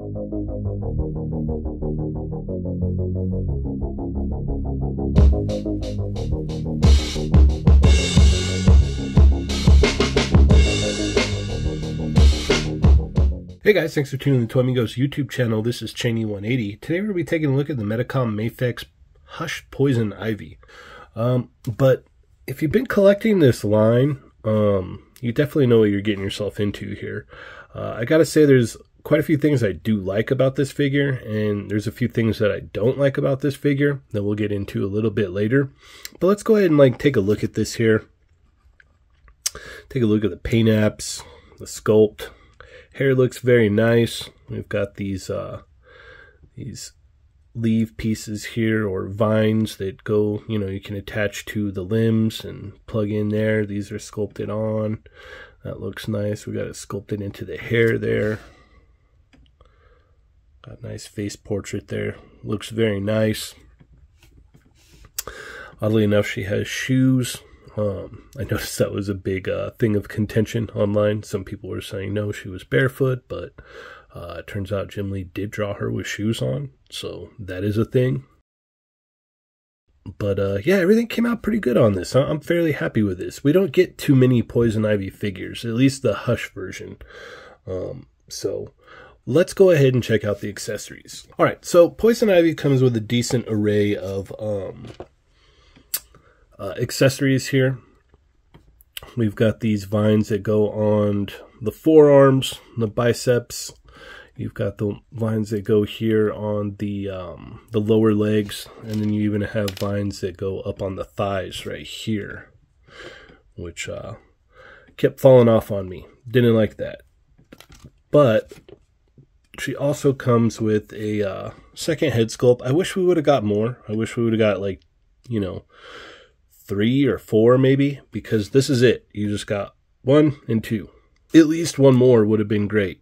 Hey guys, thanks for tuning in to Amigos YouTube channel. This is Cheney180. Today we're going to be taking a look at the Medicom Mafex Hush Poison Ivy. But if you've been collecting this line, you definitely know what you're getting yourself into here. I gotta say there's quite a few things I do like about this figure, and there's a few things that I don't like about this figure that we'll get into a little bit later. But let's go ahead and take a look at this here. Take a look at the paint apps, the sculpt. Hair looks very nice. We've got these leaf pieces here, or vines that go, you can attach to the limbs and plug in there. These are sculpted on. That looks nice. We got it sculpted into the hair there. Got a nice face portrait there. Looks very nice. Oddly enough, she has shoes. I noticed that was a big thing of contention online. Some people were saying no, she was barefoot, but it turns out Jim Lee did draw her with shoes on, so that is a thing. But yeah, everything came out pretty good on this. I'm fairly happy with this. We don't get too many Poison Ivy figures, at least the Hush version. So let's go ahead and check out the accessories. All right, so Poison Ivy comes with a decent array of accessories here. We've got these vines that go on the forearms, the biceps. You've got the vines that go here on the lower legs, and then you even have vines that go up on the thighs right here, which kept falling off on me. Didn't like that. But she also comes with a second head sculpt. I wish we would have got more. I wish we would have got 3 or 4 maybe, because this is it. You just got 1 and 2. At least one more would have been great,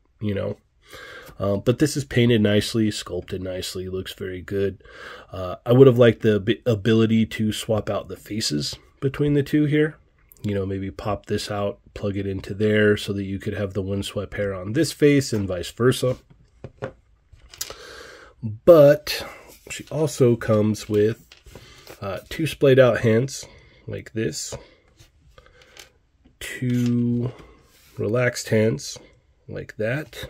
but this is painted nicely, sculpted nicely, looks very good. I would have liked the ability to swap out the faces between the two here. Maybe pop this out, plug it into there so that you could have the windswept hair on this face and vice versa. But she also comes with 2 splayed out hands like this, 2 relaxed hands like that,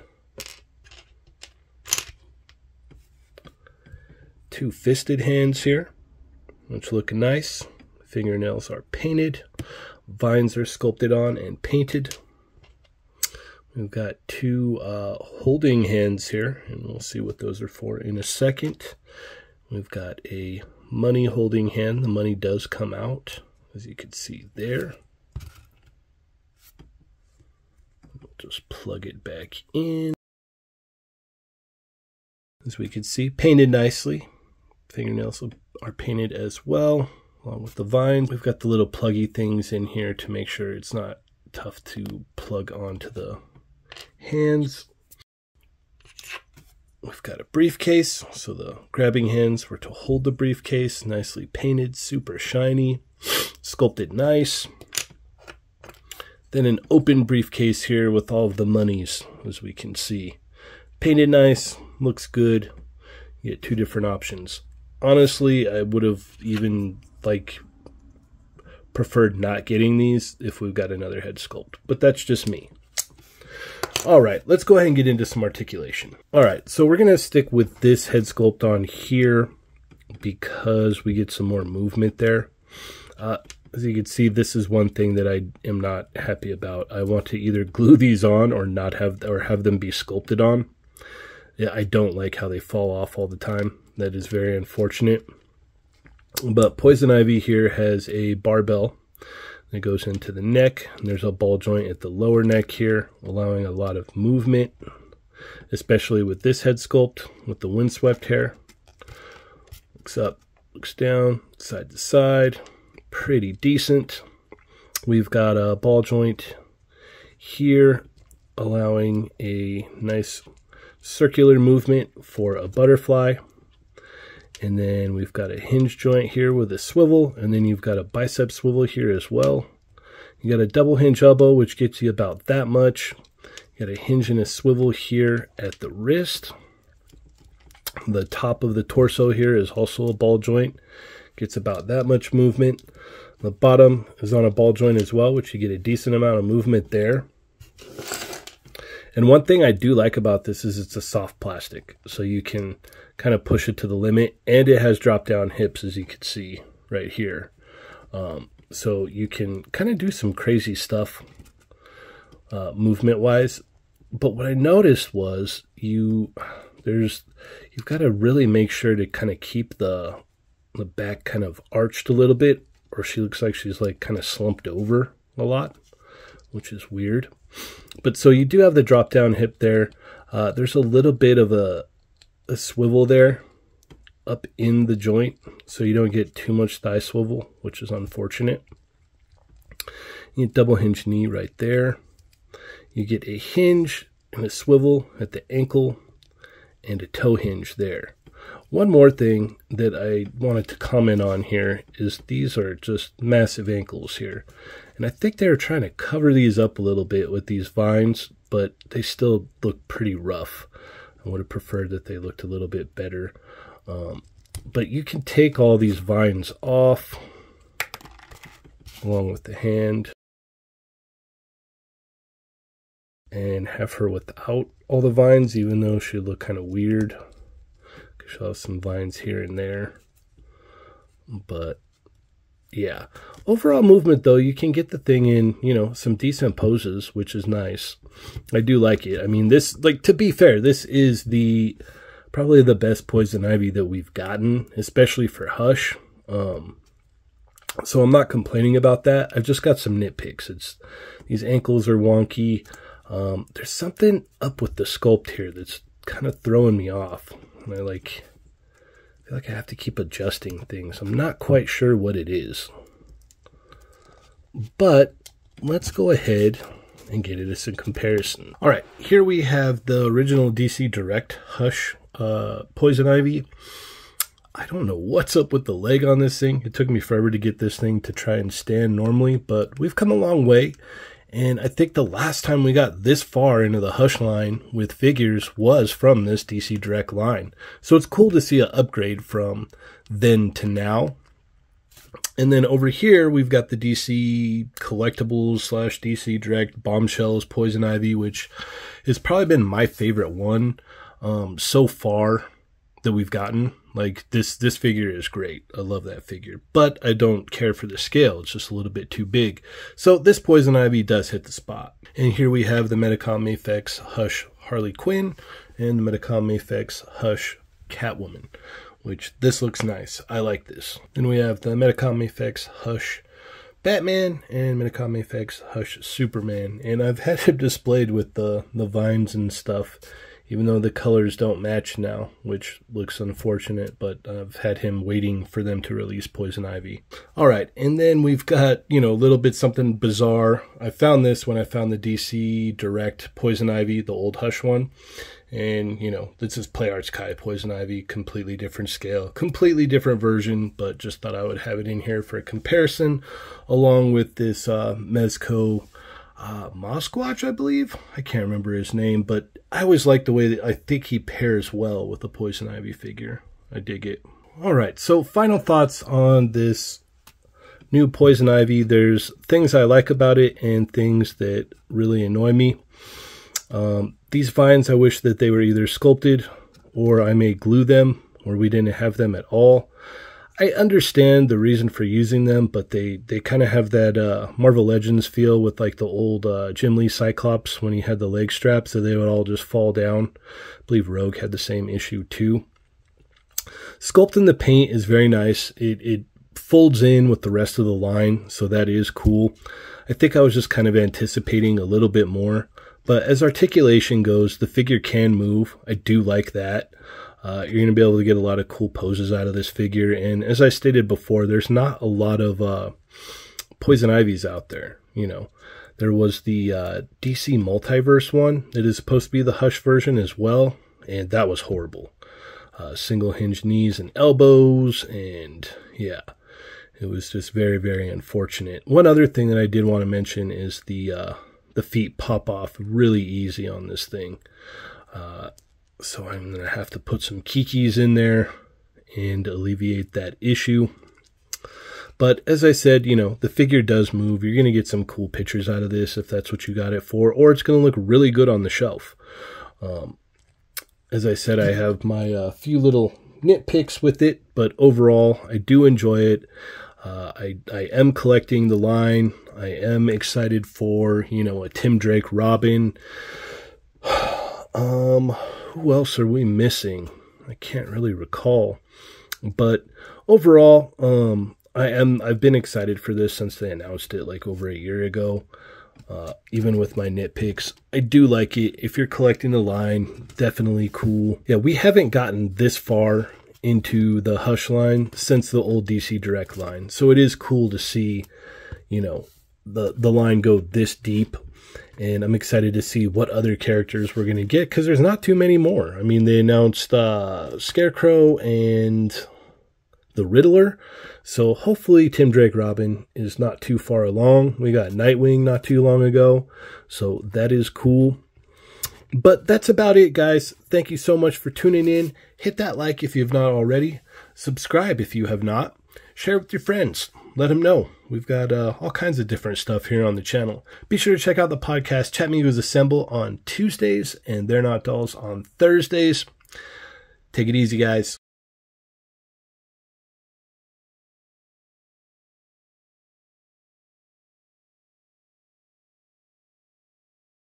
2 fisted hands here, which look nice. Fingernails are painted, vines are sculpted on and painted. We've got 2 holding hands here, and we'll see what those are for in a second. We've got a money holding hand. The money does come out, as you can see there. We'll just plug it back in. As we can see, painted nicely. Fingernails are painted as well, along with the vines. We've got the little pluggy things in here to make sure it's not tough to plug onto the hands. We've got a briefcase, so the grabbing hands were to hold the briefcase, nicely painted, super shiny, sculpted nice. Then an open briefcase here with all of the monies, as we can see. Painted nice, looks good. You get 2 different options. Honestly, I would have even preferred not getting these if we've got another head sculpt, but that's just me. All right, let's go ahead and get into some articulation. All right, so we're gonna stick with this head sculpt on here because we get some more movement there. As you can see, this is one thing that I am not happy about. I want to either glue these on or not have them be sculpted on. Yeah, I don't like how they fall off all the time. That is very unfortunate. But Poison Ivy here has a barbell that goes into the neck, and there's a ball joint at the lower neck here, allowing a lot of movement, especially with this head sculpt with the windswept hair. Looks up, looks down, side to side, pretty decent. We've got a ball joint here, allowing a nice circular movement for a butterfly. And then we've got a hinge joint here with a swivel, and then you've got a bicep swivel here as well. You got a double hinge elbow, which gets you about that much. Got a hinge and a swivel here at the wrist. The top of the torso here is also a ball joint. Gets about that much movement. The bottom is on a ball joint as well, which you get a decent amount of movement there. And one thing I do like about this is it's a soft plastic, so you can kind of push it to the limit, and it has drop down hips, as you can see right here. So you can kind of do some crazy stuff movement wise. But what I noticed was you've got to really make sure to kind of keep the back kind of arched a little bit, or she looks like she's like kind of slumped over a lot, which is weird. But so you do have the drop down hip there. There's a little bit of a swivel there up in the joint, so you don't get too much thigh swivel, which is unfortunate. You get double hinge knee right there. You get a hinge and a swivel at the ankle and a toe hinge there. One more thing that I wanted to comment on here is these are just massive ankles here. And I think they were trying to cover these up a little bit with these vines, but they still look pretty rough. I would have preferred that they looked a little bit better. But you can take all these vines off along with the hand and have her without all the vines, even though she'll look kind of weird. She'll have some vines here and there. But yeah, overall movement though, you can get the thing in, you know, some decent poses, which is nice. I do like it. I mean, this, like, to be fair, this is probably the best poison ivy that we've gotten, especially for Hush. So I'm not complaining about that. I've just got some nitpicks. These ankles are wonky. There's something up with the sculpt here that's kind of throwing me off. And I feel like I have to keep adjusting things. I'm not quite sure what it is. But let's go ahead and get into some comparison. All right, here we have the original DC Direct Hush poison ivy. I don't know what's up with the leg on this thing. It took me forever to get this thing to try and stand normally, but we've come a long way. And I think the last time we got this far into the Hush line with figures was from this DC Direct line. So it's cool to see an upgrade from then to now. And then over here, we've got the DC Collectibles / DC Direct Bombshells Poison Ivy, which has probably been my favorite one so far that we've gotten. Like, this figure is great. I love that figure. But I don't care for the scale. It's just a little bit too big. So this Poison Ivy does hit the spot. And here we have the Medicom Mafex Hush Harley Quinn and the Medicom Mafex Hush Catwoman, which this looks nice. I like this. Then we have the Medicom Mafex Hush Batman and Medicom Mafex Hush Superman. And I've had it displayed with the vines and stuff, even though the colors don't match now, which looks unfortunate, but I've had him waiting for them to release Poison Ivy. All right, and then we've got, you know, a little bit something bizarre. I found this when I found the DC Direct Poison Ivy, the old Hush one. And, you know, this is Play Arts Kai Poison Ivy, completely different scale, completely different version, but just thought I would have it in here for a comparison, along with this Mezco Mosquatch, I believe. I can't remember his name, but I always like the way that I think he pairs well with the Poison Ivy figure. I dig it. All right, so final thoughts on this new Poison Ivy. There's things I like about it and things that really annoy me. These vines, I wish that they were either sculpted or I may glue them, or we didn't have them at all. I understand the reason for using them, but they kind of have that Marvel Legends feel with like the old Jim Lee Cyclops when he had the leg straps, so they would all just fall down. I believe Rogue had the same issue too. Sculpting the paint is very nice. It folds in with the rest of the line, so that is cool. I think I was just kind of anticipating a little bit more. But as articulation goes, the figure can move. I do like that. You're going to be able to get a lot of cool poses out of this figure. And as I stated before, there's not a lot of Poison Ivies out there. You know, there was the DC Multiverse one that is supposed to be the Hush version as well. And that was horrible. Single hinge knees and elbows. And yeah, it was just very, very unfortunate. One other thing that I did want to mention is the the feet pop off really easy on this thing. So I'm going to have to put some kikis in there and alleviate that issue. But as I said, you know, the figure does move. You're going to get some cool pictures out of this if that's what you got it for, or it's going to look really good on the shelf. As I said, I have my few little nitpicks with it, but overall, I do enjoy it. I am collecting the line. I am excited for, you know, a Tim Drake Robin. Who else are we missing? I can't really recall. But overall, I've been excited for this since they announced it like over a year ago. Even with my nitpicks, I do like it. If you're collecting the line, definitely cool. Yeah, we haven't gotten this far into the Hush line since the old DC Direct line. So it is cool to see, you know, the line go this deep. And I'm excited to see what other characters we're going to get, because there's not too many more. I mean, they announced Scarecrow and the Riddler. So hopefully Tim Drake Robin is not too far along. We got Nightwing not too long ago. So that is cool. But that's about it, guys. Thank you so much for tuning in. Hit that like if you've not already. Subscribe if you have not. Share with your friends. Let them know. We've got all kinds of different stuff here on the channel. Be sure to check out the podcast Chat Migos Assemble on Tuesdays and They're Not Dolls on Thursdays. Take it easy, guys.